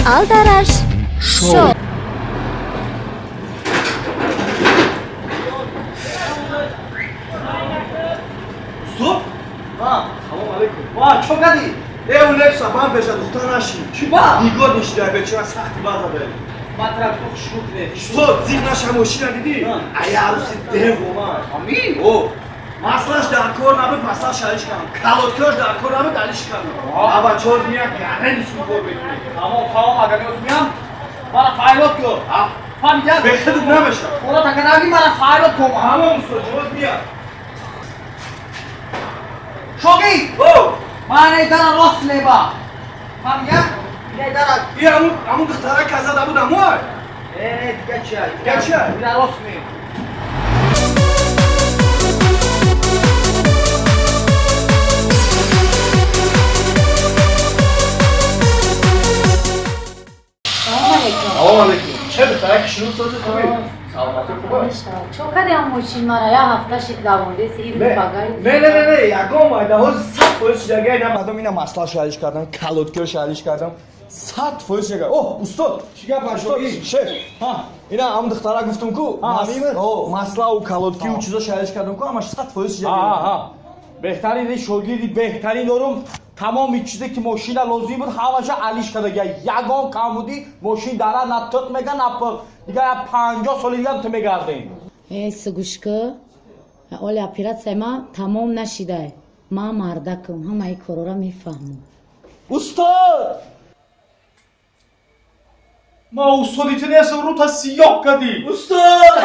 Aldarash Show. Stop! Salam alaikum. Chokadi. Ulev sabam beja duhtanashi. Chiba? Igor nishida bechara saxti baza dare. Matrab to shukre. Что, зиг наша машина диди? Аяруси дево ма. Амин. О, маслаш дар кор набуд, масла шалиш кам. Калоткош дар кор набуд, алиш кам. Аба чоз мия гарен сукор бекуни. Tamam agar yozmayam. Bana faylot yo. Fahmidin? Бехедуд набаша. Ola takanagi bana faylot koma. Tamam usta, чоз мия. Shogi. О, Mana idara rost leba. Fahmidin? Idara. и аму духтара каза набуд амой. Diga çay. Diga çay. Idara rost mi? Салом алейкум. Че бехтара кишину сози хуби? Саломати хуба? Чокади амошин мара я ҳафташи давонде сиру багай. Не, ягон майда ҳоз 100% ҷага ина мардум ина масла шалиш кардам, калоткиро шалиш кардам. 100% ҷага. О, устод. Чига башоги? Шеф. Ина ам духтара гуфтум ку. Масла و калотки و чизо шалиш кардам ку, амаш 100% ҷага. بهترین شاگردی بهترین دارم تمام چیزی که ماشین لازم بود همش علیش کرده یگان کم بودی ماشین داره نتوت میگه نپل دیگه 50 سال دیگه تو میگردین سگوشکا اولی اپیراتسیا ما تمام نشیده ما مردکم همه ای کارو را میفهمم استاد ما استادی تنیسم رو تا سیاه کردی Устод!